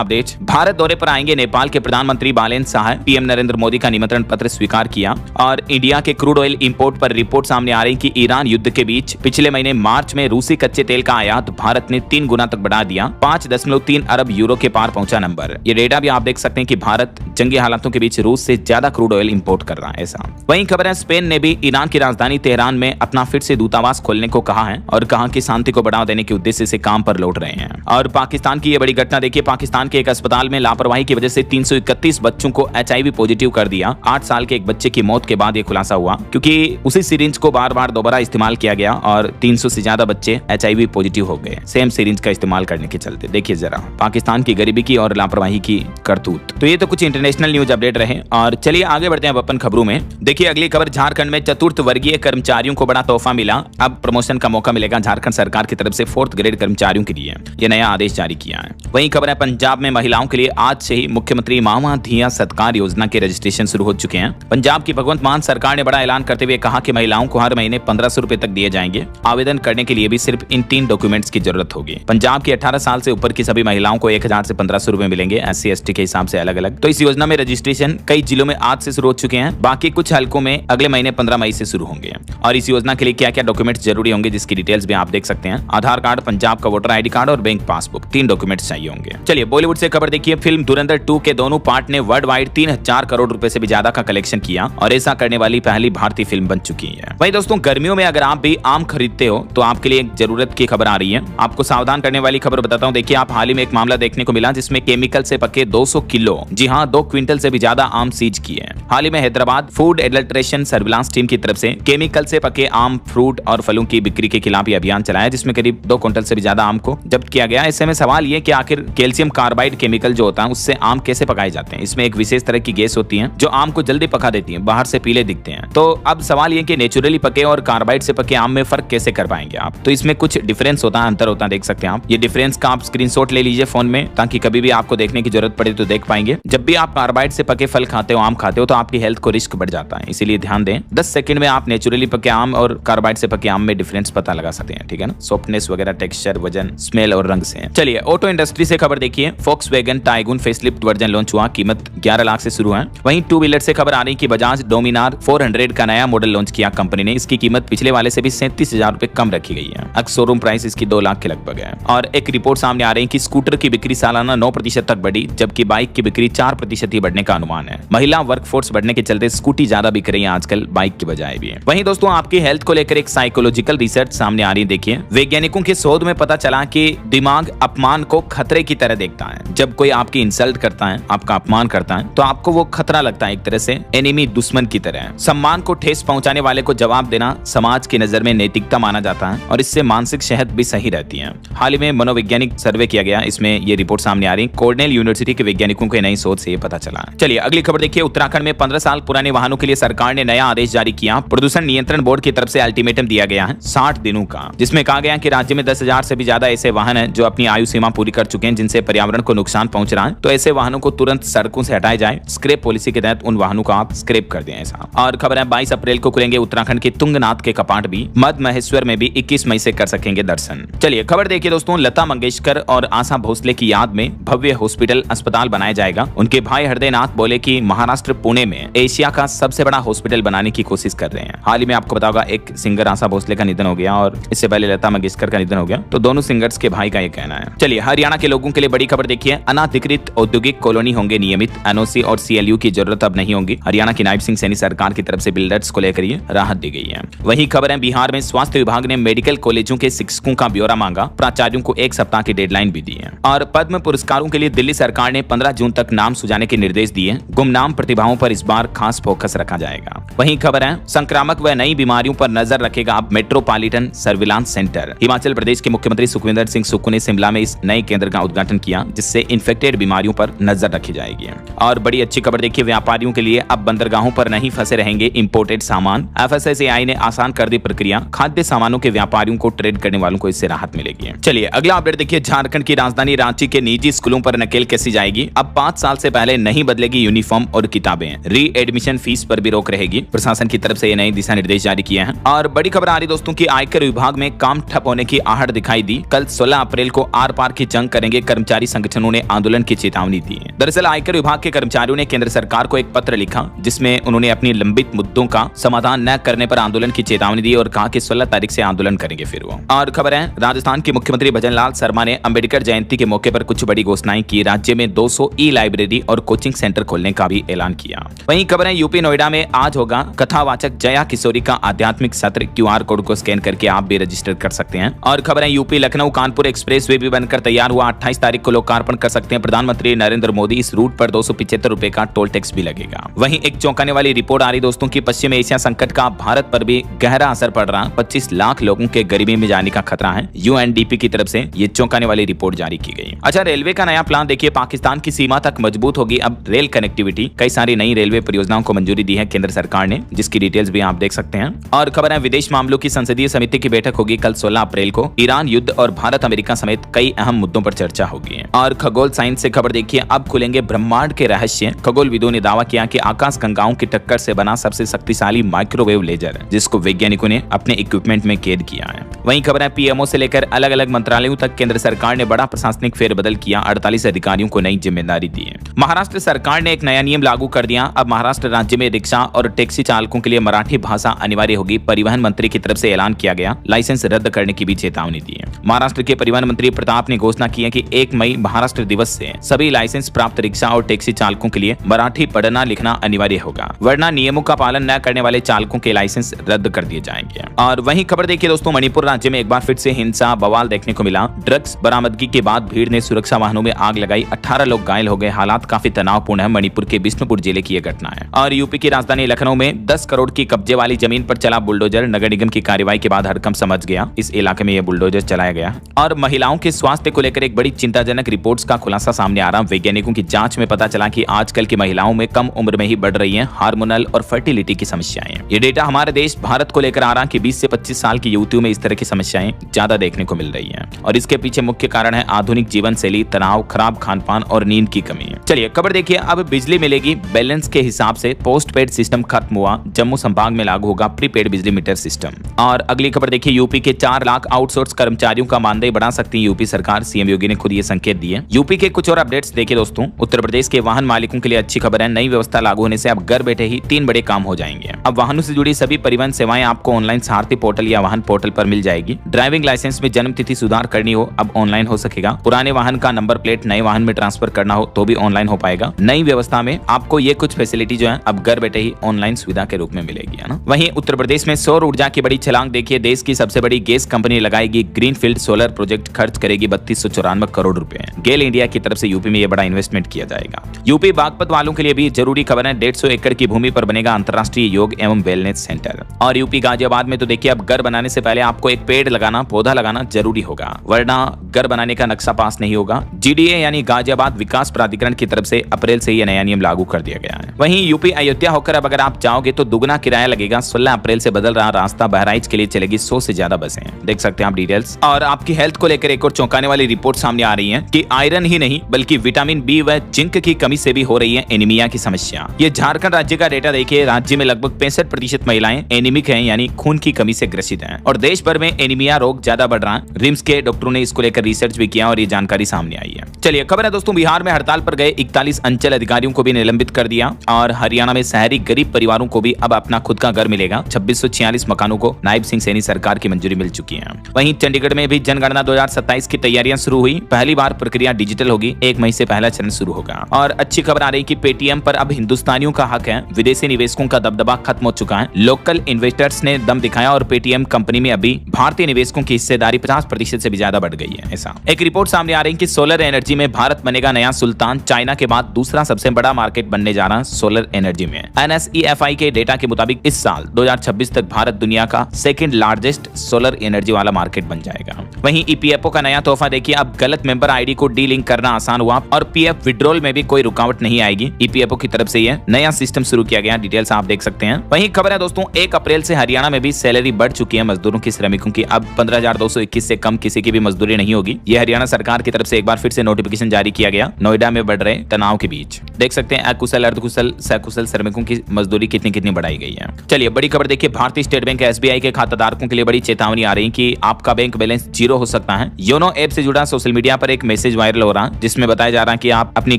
अपडेट। भारत दौरे पर आएंगे नेपाल के प्रधानमंत्री बालेन शाह। पीएम नरेंद्र मोदी का निमंत्रण पत्र स्वीकार किया। और इंडिया के क्रूड ऑयल इंपोर्ट पर रिपोर्ट सामने आ रही कि ईरान युद्ध के बीच पिछले महीने मार्च में रूसी कच्चे तेल का आयात भारत ने 3 गुना तक बढ़ा दिया। 5.3 अरब यूरो के पार पहुंचा नंबर। ये डेटा भी आप देख सकते हैं कि भारत जंगी हालातों के बीच रूस से ज्यादा क्रूड ऑयल इंपोर्ट कर रहा है ऐसा। वहीं खबर है स्पेन ने भी ईरान की राजधानी तेहरान में अपना फिर से दूतावास खोलने को कहा है और कहा कि शांति को बढ़ावा देने के उद्देश्य से काम पर लौट रहे हैं। और पाकिस्तान की ये बड़ी घटना देखिए। पाकिस्तान के एक अस्पताल में लापरवाही की वजह से 331 बच्चों को HIV पॉजिटिव कर दिया। 8 साल के एक बच्चे की मौत के बाद ये खुलासा हुआ, क्योंकि उसी सिरिंज को बार बार दोबारा इस्तेमाल किया गया और 300 से ज्यादा बच्चे HIV पॉजिटिव हो गए सेम सिरिंज का इस्तेमाल करने के चलते। देखिए जरा पाकिस्तान की गरीबी की और लापरवाही की करतूत। तो ये तो कुछ इंटरनेशनल न्यूज अपडेट रहे और चलिए आगे बढ़ते हैं अब अपन खबरों में। देखिए अगली खबर, झारखंड में चतुर्थ वर्गीय कर्मचारियों को बड़ा तोहफा मिला। अब प्रमोशन का मौका मिलेगा झारखंड सरकार की तरफ से 4th ग्रेड कर्मचारियों के लिए। ये नया आदेश जारी किया है। वहीं खबर है पंजाब में महिलाओं के लिए आज से ही मुख्यमंत्री मामा धिया सत्कार योजना के रजिस्ट्रेशन शुरू हो चुके हैं। पंजाब की भगवंत मान सरकार ने बड़ा ऐलान करते हुए कहा कि महिलाओं को हर महीने 1500 रुपए तक दिए जाएंगे। आवेदन करने के लिए भी सिर्फ इन 3 डॉक्यूमेंट्स की जरूरत होगी। पंजाब की 18 साल से ऊपर की सभी महिलाओं को 1000 से 1500 रुपए मिलेंगे, SC ST के हिसाब से अलग अलग। तो इस योजना में रजिस्ट्रेशन कई जिलों में आज से शुरू हो चुके हैं, बाकी कुछ हलकों में अगले महीने 15 मई से शुरू होंगे। और इस योजना के लिए क्या क्या डॉक्यूमेंट्स जरूरी होंगे जिसकी डिटेल्स भी आप देख सकते हैं। आधार कार्ड, पंजाब का वोटर ID कार्ड और बैंक पासबुक, 3 डॉक्यूमेंट्स चाहिए होंगे। चलिए बॉलीवुड से खबर देखिए। फिल्म धुरंधर 2 के दोनों पार्ट ने वर्ल्ड वाइड 3000 करोड़ रुपए से भी ज्यादा का कलेक्शन किया और ऐसा करने वाली पहली भारतीय फिल्म बन चुकी है। वहीं दोस्तों गर्मियों में अगर आप भी आम खरीदते हो तो आपके लिए एक जरूरत की खबर आ रही है। आपको सावधान करने वाली खबर बताता हूं। देखिए आप हाल ही में एक मामला देखने को मिला जिसमें केमिकल से पके 200 किलो, जी हां 2 क्विंटल से भी ज्यादा आम सीज किए हैं। हाल ही में Hyderabad food adulteration surveillance team की तरफ से केमिकल से पके आम, फ्रूट और फलों की बिक्री के खिलाफ अभियान चलाया जिसमें करीब 2 क्विंटल से भी ज्यादा आम को जब्त किया गया। ऐसे में सवाल ये कि आखिर कैल्शियम कार्बाइड केमिकल जो होता है उससे आम कैसे पकाए जाते हैं। इसमें एक विशेष तरह की गैस होती है जो आम को जल्दी पका देती है, बाहर से पीले दिखते हैं। तो अब सवाल ये कि नेचुरली पके और कार्बाइड से पके आम में फर्क कैसे कर पाएंगे आप। तो इसमें कुछ डिफरेंस होता है, अंतर होता है, देख सकते हैं आप। ये डिफरेंस का आप स्क्रीनशॉट ले लीजिए फोन में ताकि कभी भी आपको देखने की जरूरत पड़े तो देख पाएंगे। जब भी आप कार्बाइड से पके फल खाते हो, आम खाते हो, तो आपकी हेल्थ को रिस्क बढ़ जाता है, इसीलिए ध्यान दें। 10 सेकंड में आप नेचुरली पके आम और कार्बाइड से पके आम में डिफरेंस पता लगा सकते हैं, ठीक है ना। सॉफ्टनेस वगैरह, टेक्सचर, वजन, स्मेल और रंग से। चलिए ऑटो इंडस्ट्री से खबर देखिए। Volkswagen tycoon facelift version launch हुआ, कीमत 11 लाख से शुरू है। वहीं 2 व्हीलर से खबर आ रही कि बजाज डोमिनार 400 का नया मॉडल लॉन्च किया कंपनी ने। इसकी कीमत पिछले वाले से भी 37,000 रुपए कम रखी गई है। अब शोरूम प्राइस इसकी 2 लाख के लगभग है। और एक रिपोर्ट सामने आ रही है कि स्कूटर की बिक्री सालाना 9% तक बढ़ी, जबकि बाइक की बिक्री 4% ही बढ़ने का अनुमान है। महिला वर्कफोर्स बढ़ने के चलते स्कूटी ज्यादा बिक रही है आजकल बाइक की बजाय भी। वहीं दोस्तों आपकी हेल्थ को लेकर एक साइकोलॉजिकल रिसर्च सामने आ रही है। देखिए वैज्ञानिकों के शोध में पता चला कि दिमाग अपमान को खतरे की तरह देखता है। जब कोई आपकी इंसल्ट करता है, आपका अपमान करता है, तो आपको वो खतरा लगता है, एक तरह से एनिमी, दुश्मन की तरह। सम्मान को ठेस पहुंचाने वाले को जवाब देना समाज की नजर में नैतिकता माना जाता है और इससे मानसिक सेहत भी सही रहती है। हाल ही में मनोवैज्ञानिक सर्वे किया गया, इसमें ये रिपोर्ट सामने आ रही है। कॉर्नेल यूनिवर्सिटी के वैज्ञानिकों के नई शोध से ये पता चला। चलिए अगली खबर देखिए। उत्तराखंड में 15 साल पुराने वाहनों के लिए सरकार ने नया आदेश जारी किया। प्रदूषण नियंत्रण बोर्ड की तरफ से अल्टीमेटम दिया गया है 60 दिनों का, जिसमें कहा गया कि राज्य में 10,000 से भी ज्यादा ऐसे वाहन हैं जो अपनी आयु सीमा पूरी कर चुके हैं जिनसे पर्यावरण को नुकसान पहुंच रहा है। तो ऐसे वाहनों को तुरंत सड़कों से हटाया जाए। स्क्रैप पॉलिसी के तहत उन वाहनों को आप स्क्रैप कर दें ऐसा। और खबर है 22 अप्रैल को खुलेंगे उत्तराखंड के तुंगनाथ के कपाट भी। मध्य महेश्वर में भी 21 मई से कर सकेंगे दर्शन। चलिए खबर देखिए दोस्तों। लता मंगेशकर और आशा भोसले की याद में भव्य हॉस्पिटल अस्पताल बनाया जाएगा। उनके भाई हृदयनाथ बोले कि महाराष्ट्र पुणे में एशिया का सबसे बड़ा हॉस्पिटल बनाने की कोशिश कर रहे हैं। हाल ही में आपको बताऊंगा एक सिंगर आशा भोसले का निधन हो गया और इससे पहले लता मंगेशकर का निधन हो गया। तो दोनों सिंगर्स के भाई का ये कहना है। चलिए हरियाणा के लोगों के लिए बड़ी खबर देखिए। अनाधिकृत औद्योगिक कॉलोनी होंगे नियमित, NOC और CLU की जरूरत अब नहीं होगी। हरियाणा की नायब सिंह सैनी सरकार की तरफ से बिल्डर्स को लेकर ये राहत दी गई है। वही खबर है बिहार में स्वास्थ्य विभाग ने मेडिकल कॉलेजों के शिक्षकों का ब्यौरा मांगा। प्राचार्यों को 1 सप्ताह की डेडलाइन भी दी है। और पद्म पुरस्कारों के लिए दिल्ली सरकार ने 15 जून तक नाम सुझाने के निर्देश दिए। गुमनाम प्रतिभाओं पर इस बार खास फोकस रखा जाएगा। वही खबर है संक्रामक व नई बीमारियों पर नजर रखेगा अब metropolitan surveillance centre. Himachal Pradesh के मुख्यमंत्री सुखविंदर सिंह सुक्खू ने शिमला में इस नए केंद्र का उद्घाटन किया जिससे इन्फेक्टेड बीमारियों पर नजर रखी जाएगी। और बड़ी अच्छी खबर देखिए व्यापारियों के लिए अब बंदरगाहों पर नहीं फंसे रहेंगे इंपोर्टेड सामान। FSSAI ने आसान कर दी प्रक्रिया। खाद्य सामानों के व्यापारियों को ट्रेड करने वालों को इससे राहत मिलेगी। चलिए अगला अपडेट देखिए। झारखंड की राजधानी रांची के निजी निजी स्कूलों पर नकेल कसी जाएगी। अब 5 साल से पहले नहीं बदलेगी यूनिफॉर्म और किताबें। री एडमिशन फीस पर भी रोक रहेगी। प्रशासन की तरफ से ये नए दिशा निर्देश जारी किए हैं। और बड़ी खबर आ रही दोस्तों की आयकर विभाग में काम ठप होने की आहट दिखाई दी। कल 16 अप्रैल को आर पार की जंग करेंगे। कर्मचारी संगठनों ने आंदोलन की चेतावनी दी है। दरअसल आयकर विभाग के कर्मचारियों ने केंद्र सरकार को एक पत्र लिखा जिसमें उन्होंने अपनी लंबित मुद्दों का समाधान न करने पर आंदोलन की चेतावनी दी और कहा कि 16 तारीख से आंदोलन करेंगे फिर वो। और खबर है राजस्थान के मुख्यमंत्री भजनलाल शर्मा ने अंबेडकर जयंती के मौके पर कुछ बड़ी घोषणाएं की। राज्य में 200 ई लाइब्रेरी और कोचिंग सेंटर खोलने का भी ऐलान किया। वहीं खबर है यूपी नोएडा में आज होगा कथावाचक जया किशोरी का आध्यात्मिक सत्र। QR कोड को स्कैन करके आप भी रजिस्टर कर सकते हैं। और खबर है UP Lucknow Kanpur express way भी बनकर तैयार हुआ। 28 तारीख को लोकार्पण कर सकते हैं प्रधानमंत्री नरेंद्र मोदी। इस रूट पर 275 रुपए का टोल टैक्स भी लगेगा। वहीं एक चौंकाने वाली रिपोर्ट आ रही दोस्तों की पश्चिम एशिया संकट का भारत पर भी गहरा असर पड़ रहा। 25 लाख लोगों के गरीबी में जाने का खतरा है। UNDP की तरफ से ये चौंकाने वाली रिपोर्ट जारी की गई। अच्छा, रेलवे का नया प्लान देखिए। पाकिस्तान की सीमा तक मजबूत होगी अब रेल कनेक्टिविटी। कई सारी नई रेलवे परियोजनाओं को मंजूरी दी है केंद्र सरकार ने, जिसकी डिटेल्स भी आप देख सकते हैं। और खबर है विदेश मामलों की संसदीय समिति की बैठक होगी कल 16 अप्रैल को। ईरान युद्ध और भारत अमेरिका समेत कई अहम मुद्दों पर चर्चा होगी। और खगोल साइंस से खबर देखिए। अब खुलेंगे ब्रह्मांड के रहस्य। खगोलविदों ने दावा किया कि आकाश गंगाओं की टक्कर से बना सबसे शक्तिशाली माइक्रोवेव लेजर, जिसको वैज्ञानिकों ने अपने इक्विपमेंट में कैद किया है। वहीं खबर है PMO से लेकर अलग अलग मंत्रालयों तक केंद्र सरकार ने बड़ा प्रशासनिक फेरबदल किया। 48 अधिकारियों को नई जिम्मेदारी दी है। महाराष्ट्र सरकार ने एक नया नियम लागू कर दिया। अब महाराष्ट्र राज्य में रिक्शा और टैक्सी चालकों के लिए मराठी भाषा अनिवार्य होगी। परिवहन मंत्री की तरफ से ऐलान किया गया। लाइसेंस रद्द करने की भी चेतावनी दी है। महाराष्ट्र के परिवहन मंत्री प्रताप ने घोषणा की है कि 1 मई महाराष्ट्र दिवस से सभी लाइसेंस प्राप्त रिक्शा और टैक्सी चालकों के लिए मराठी पढ़ना लिखना अनिवार्य होगा, वरना नियमों का पालन न करने वाले चालकों के लाइसेंस रद्द कर दिए जाएंगे। और वहीं खबर देखिए दोस्तों, मणिपुर राज्य में एक बार फिर से हिंसा बवाल देखने को मिला। ड्रग्स बरामदगी के बाद भीड़ ने सुरक्षा वाहनों में आग लगाई। 18 लोग घायल हो गए। हालात काफी तनावपूर्ण है। मणिपुर के बिष्णुपुर जिले की यह घटना है। और यूपी की राजधानी लखनऊ में 10 करोड़ की कब्जे वाली जमीन पर चला बुलडोजर। नगर निगम की कार्रवाई के बाद हड़कंप समझ गया। इस इलाके में यह बुलडोजर चलाया गया। और महिलाओं के स्वास्थ्य को लेकर एक बड़ी चिंताजनक रिपोर्ट्स का खुलासा सामने आ रहा। वैज्ञानिकों की जांच में पता चला कि आजकल की महिलाओं में कम उम्र में ही बढ़ रही है हार्मोनल और फर्टिलिटी की समस्याएं। ये डेटा हमारे देश भारत को लेकर आ रहा कि 20 से 25 साल की युवतियों में इस तरह की समस्याएं ज्यादा देखने को मिल रही हैं। और इसके पीछे मुख्य कारण है आधुनिक जीवन शैली, तनाव, खराब खान पान और नींद की कमी। चलिए खबर देखिए। अब बिजली मिलेगी बैलेंस के हिसाब से। पोस्ट पेड सिस्टम खत्म हुआ। जम्मू संभाग में लागू होगा प्रीपेड बिजली मीटर सिस्टम। और अगली खबर देखिए। यूपी के 4 लाख आउटसोर्स कर्मचारियों का मानदेय बढ़ा सकती है यूपी सरकार। सीएम योगी ने खुद ये संकेत दिए। यूपी के कुछ और अपडेट्स देखिए दोस्तों। उत्तर प्रदेश के वाहन मालिकों के लिए अच्छी खबर है। नई व्यवस्था लागू होने से अब घर बैठे ही 3 बड़े काम हो जाएंगे। अब वाहनों से जुड़ी सभी परिवहन सेवाएं आपको ऑनलाइन सारथी पोर्टल या वाहन पोर्टल पर मिल जाएगी। ड्राइविंग लाइसेंस में जन्म तिथि सुधार करनी हो अब ऑनलाइन हो सकेगा। पुराने वाहन का नंबर प्लेट नए वाहन में ट्रांसफर करना हो तो भी ऑनलाइन हो पाएगा। नई व्यवस्था में आपको ये कुछ फैसिलिटी जो है अब घर बैठे ही ऑनलाइन सुविधा के रूप में मिलेगी, है ना। वहीं उत्तर प्रदेश में सौर ऊर्जा की बड़ी छलांग देखिए। देश की सबसे बड़ी गैस कंपनी लगाएगी ग्रीनफील्ड सोलर प्रोजेक्ट। खर्च करेगी 3294 करोड़ रुपए। गेल इंडिया की तरफ से यूपी में यह बड़ा इन्वेस्टमेंट किया जाएगा। यूपी बागपत वालों के लिए भी जरूरी खबर है। 150 एकड़ की भूमि पर बनेगा अंतर्राष्ट्रीय योग एवं वेलनेस सेंटर। और यूपी गाजियाबाद में तो देखिए अब घर बनाने से पहले आपको एक पेड़ लगाना, पौधा लगाना जरूरी होगा, वरना घर बनाने का नक्शा पास नहीं होगा। GDA यानी गाजियाबाद विकास प्राधिकरण की तरफ से अप्रैल से यह नया नियम लागू कर दिया गया है। वहीं यूपी अयोध्या होकर अब अगर आप जाओगे तो दुगना किराया लगेगा। 16 अप्रैल से बदल रहा रास्ता। बहराइच के लिए चलेगी 100 से ज्यादा बसें। देख सकते हैं आप डिटेल्स। और आपकी हेल्थ को लेकर एक और चौंकाने वाली रिपोर्ट सामने आ रही है कि आयरन ही नहीं बल्कि विटामिन B व जिंक की कमी से भी हो रही है एनीमिया की समस्या। ये झारखंड राज्य का डेटा देखिए। राज्य में लगभग 65% महिलाएं एनीमिक हैं यानी खून की कमी से ग्रसित हैं। और देश भर में एनीमिया रोग ज्यादा बढ़ रहा है। रिम्स के डॉक्टरों ने इसको लेकर रिसर्च भी किया और ये जानकारी सामने आई है। चलिए खबर है दोस्तों, बिहार में हड़ताल पर गए 41 अंचल अधिकारियों को भी निलंबित कर दिया। और हरियाणा में शहरी गरीब परिवारों को भी अब अपना खुद का घर मिलेगा। 2646 मकानों को नायब सिंह सैनी सरकार की मंजूरी मिल चुकी है। वहीं चंडीगढ़ में भी जनगणना 2027 की तैयारियां शुरू हुई। पहली बार प्रक्रिया डिजिटल होगी। 1 मई से पहला चरण शुरू होगा। और अच्छी खबर आ रही कि पेटीएम पर अब हिंदुस्तानियों का हक है। विदेशी निवेशकों का दबदबा खत्म हो चुका है। लोकल इन्वेस्टर्स ने दम दिखाया और पेटीएम कंपनी में अभी भारतीय निवेशकों की हिस्सेदारी 50% से भी ज्यादा बढ़ गई है। ऐसा एक रिपोर्ट सामने आ रही है कि सोलर एनर्जी में भारत बनेगा नया सुल्तान। चाइना के बाद दूसरा सबसे बड़ा मार्केट बनने जा रहा है सोलर एनर्जी में। NSEFI के डेटा के मुताबिक इस साल 2026 तक भारत दुनिया का सेकंड लार्जेस्ट सोलर एनर्जी वाला मार्केट बन जाएगा। वहीं EPFO का नया तोहफा देखिए, अब गलत मेंबर आईडी को डी-लिंक करना आसान हुआ और PF विड्रॉल में भी कोई रुकावट नहीं आएगी। EPFO की तरफ से यह नया सिस्टम शुरू किया गया, डिटेल्स आप देख सकते हैं। वहीं खबर है दोस्तों, 1 अप्रैल से हरियाणा में भी सैलरी बढ़ चुकी है मजदूरों की, श्रमिकों की। अब 15,221 से कम किसी की भी मजदूरी नहीं होगी। यह हरियाणा सरकार की तरफ से एक बार फिर से नोटिफिकेशन जारी किया गया। नोएडा में बढ़ रहे तनाव के बीच देख सकते हैं अकुशल, अर्धकुशल, सकुशल श्रमिकों की मजदूरी कितनी बढ़ाई गई है। चलिए बड़ी खबर देखिए, भारतीय स्टेट बैंक SBI के खाताधारकों के लिए बड़ी चेतावनी आ रही कि आपका बैंक बैलेंस 0 हो सकता है। योनो ऐप से जुड़ा सोशल मीडिया पर एक मैसेज वायरल हो रहा जिसमें बताया जा रहा है कि आप अपनी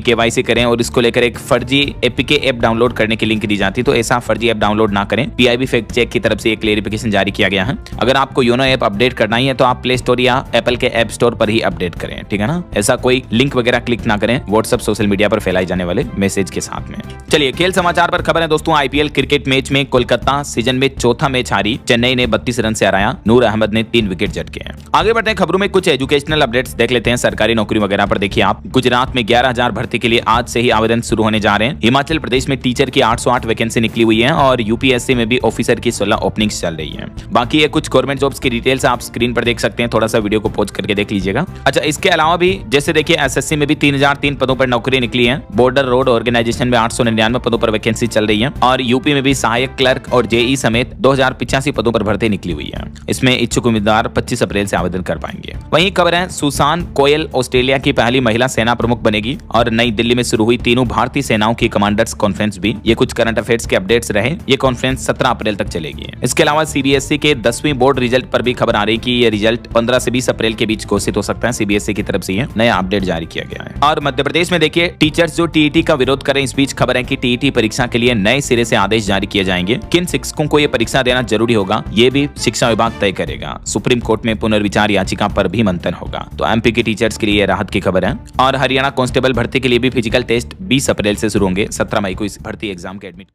KYC करें और इसको लेकर एक फर्जी APK ऐप डाउनलोड करने की लिंक दी जाती है, तो ऐसा फर्जी ऐप डाउनलोड ना करें। PIB फैक्ट चेक की तरफ से एक क्लेरिफिकेशन जारी किया गया है। अगर आपको योनो ऐप अपडेट करना ही है तो आप प्ले स्टोर या एप्पल के ऐप स्टोर पर ही अपडेट करें, ठीक है ना। ऐसा कोई लिंक वगैरह क्लिक ना करें व्हाट्सएप सोशल मीडिया पर फैलाए जाने वाले मैसेज के साथ में। चलिए खेल समाचार पर खबर है दोस्तों, IPL क्रिकेट मैच में कोलकाता सीजन में चौथा मैच हारी, चेन्नई ने 32 रन से हराया, नूर अहमद ने 3 विकेट झटके हैं। आगे बढ़ते हैं खबरों में, कुछ एजुकेशनल अपडेट्स देख लेते हैं। सरकारी नौकरी वगैरह पर देखिए आप, गुजरात में 11,000 भर्ती के लिए आज से ही आवेदन शुरू होने जा रहे हैं। हिमाचल प्रदेश में टीचर की 808 वैकेंसी निकली हुई है और UPSC में भी ऑफिसर की 16 ओपनिंग्स चल रही है। बाकी ये कुछ गवर्नमेंट जॉब्स की डिटेल्स आप स्क्रीन पर देख सकते हैं, थोड़ा सा वीडियो को पॉज करके देख लीजिएगा। अच्छा, इसके अलावा भी जैसे देखिए SSC में भी 3003 पदों पर नौकरी निकली है। बॉर्डर रोड ऑर्गेनाइजेशन में 899 पदों पर वैकेंसी चल रही है और यूपी में भी सहायक क्लर्क और JE समेत 2085 पदों पर भर्ती निकली हुई है। इसमें इच्छुक उम्मीदवार 25 अप्रैल से आवेदन कर पाएंगे। वहीं खबर है, सुसान कोयल ऑस्ट्रेलिया की पहली महिला सेना प्रमुख बनेगी और नई दिल्ली में शुरू हुई तीनों भारतीय सेनाओं की कमांडर्स कॉन्फ्रेंस भी। ये कुछ करंट अफेयर्स के अपडेट्स रहे। ये कॉन्फ्रेंस 17 अप्रैल तक चलेगी। इसके अलावा CBSE के 10वीं बोर्ड रिजल्ट पर भी खबर आ रही कि ये रिजल्ट 15 से 20 अप्रैल के बीच घोषित हो सकता है। CBSE की तरफ से ये नया अपडेट जारी किया गया है। और मध्य प्रदेश में देखिए, टीचर्स जो TET का विरोध करें, इस बीच खबर है कि TET परीक्षा के लिए नए सिरे से आदेश जारी किए जाएंगे। किन शिक्षकों को ये परीक्षा देना जरूरी होगा, ये भी शिक्षा विभाग तय करेगा। सुप्रीम कोर्ट में पुनर्विचार याचिका पर भी मंथन होगा। तो MP के टीचर्स के लिए राहत की खबर है। और हरियाणा कांस्टेबल भर्ती के लिए भी फिजिकल टेस्ट 20 अप्रैल से शुरू होंगे। 17 मई को इस भर्ती एग्जाम के एडमिट